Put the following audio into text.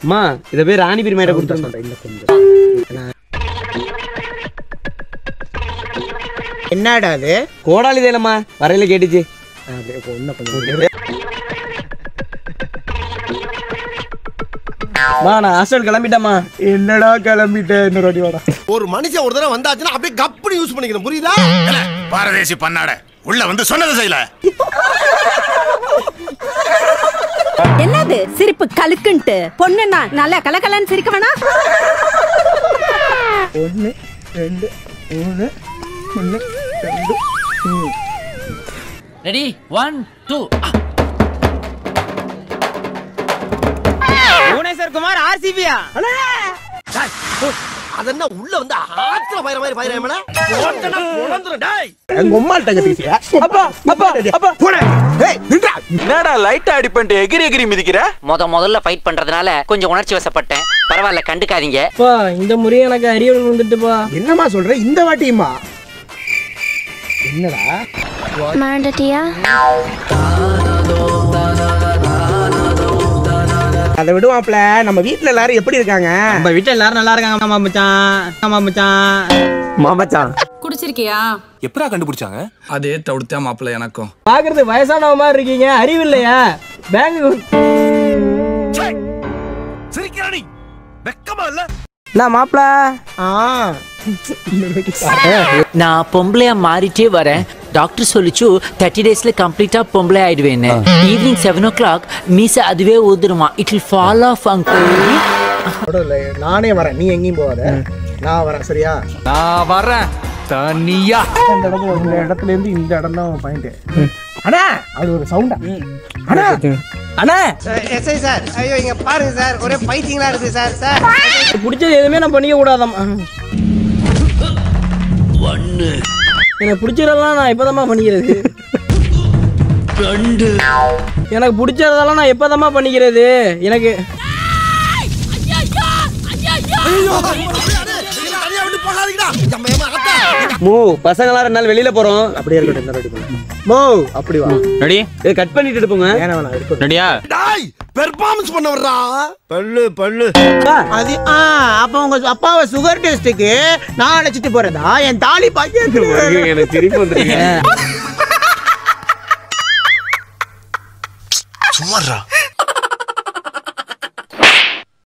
அம்மா இத போய் ராணி பெருமையிட கொடுத்தா சொல்றேன். இல்ல கொஞ்சம் என்னடா அது? கோடாலி தேலம்மா வரையில கேட்டுச்சு. அப்படியே ஒண்ணு கொஞ்சம் நான் ஹாஸ்டல் கிளம்பிட்டேம்மா. என்னடா கிளம்பிட்டேன்? இன்னொரு வாட்டி வாடா. ஒரு மனுஷன் ஒரு தடவை வந்தாச்சுன்னா அப்படியே கப்புனு யூஸ் பண்ணிக்கணும், புரியுதா? பாரதேசி பண்ணாட உள்ள வந்து சொன்னதை செய்யல. என்னது சிரிப்பு கலுக்குன்ட்டு? பொண்ணுன்னா நல்லா கலகலன்னு சிரிக்க வேணா? 1 2 3 1 2 ரெடி 1 2 புவனேஸ்வர் குமார் ஆர்சிபியா? அதென்ன உள்ள வந்து ஆத்துல பயிர மாதிரி பயிரமேல போட்டனா பொளந்துற. டேய் எங்க அம்மாட்ட கத்திட்டியா? அப்பா அப்பா அப்பா போடா. டேய் நின்றா. என்னடா லைட்டா அடி பண்ணிட்டு எகிரி எகிரி மிதிக்கிற? முதல்ல ஃபைட் பண்றதுனால கொஞ்சம் உணர்ச்சி வசப்பட்டேன். பரவாயில்ல, கண்டுக்காதீங்க. அப்பா இந்த முறை எனக்கு அறிவு வந்துட்டுப்பா. என்னமா சொல்ற? இந்த வாட்டியுமா? என்னடா மறந்துட்டியா? அதை விடுவாப்ல. நம்ம வீட்ல எல்லாரும் எப்படி இருக்காங்க? நம்ம வீட்டுல எல்லாரும் நல்லா இருக்காங்க மாமச்சான். குடிச்சிருக்கியா? எப்படா கண்டுபிடிச்சாங்க? அதே தவிர்த்தா மாப்பிள்ள எனக்கும். பாக்குறது வயசானவ மாதிரி இருக்கீங்க, அறிவு இல்லையா? பேங்க் சிரிக்கிறானி வெக்கமா இல்ல? நான் மாப்பிள. நான் பொம்பளையா மாறிட்டே வரேன். டாக்டர் சொல்லிச்சு 30 daysல கம்ப்ளீட்டா பொம்பளை ஆயிடுவேன்னு. ஈவினிங் 7 o'clock மீச அதுவே ஊதுருமா. It will fall off uncle. நானே வரேன், நீ எங்கேயும் போகாத. நான் வரேன், சரியா? நான் வரேன் தனியா. இந்த இடத்துல இருந்து இந்த இடம் தான் பாயிண்ட். அண்ணா அது ஒரு சவுண்டா? அண்ணா அண்ணா எஸ்ஐ சார், ஐயோ இங்க பாருங்க சார், ஒரே பைத்தியங்களா இருக்கு சார். சார் பிடிச்சது எதுவுமே நான் பண்ணிக்க கூடாதாம்மா. எனக்கு பிடிச்சதெல்லாம் நான் எப்பதாம்மா பண்ணிக்கிறது? எனக்கு பிடிச்சதெல்லாம் நான் எப்பதாம்மா பண்ணிக்கிறது? எனக்கு மூ பசங்க எல்லாம் 2 நாள் வெளியில போறோம். அப்படியே இருக்கட்டும். இந்த ரெடி பண்ணு. மோ அப்படி வா. ரெடி? கட் பண்ணிட்டு எடுப்போங்க. வேணா வேணா இருக்கட்டும். ரெடியா? டேய் பெர்ஃபார்மன்ஸ் பண்ண வர்றா. பல்லு அது அப்ப உங்க அப்பாவை சுகர் டெஸ்டுக்கு நான் அழைச்சிட்டு போறதா? என் தாலி பாக்கியது எனக்கு திருப்பி வந்துருங்க. சும்மாறா.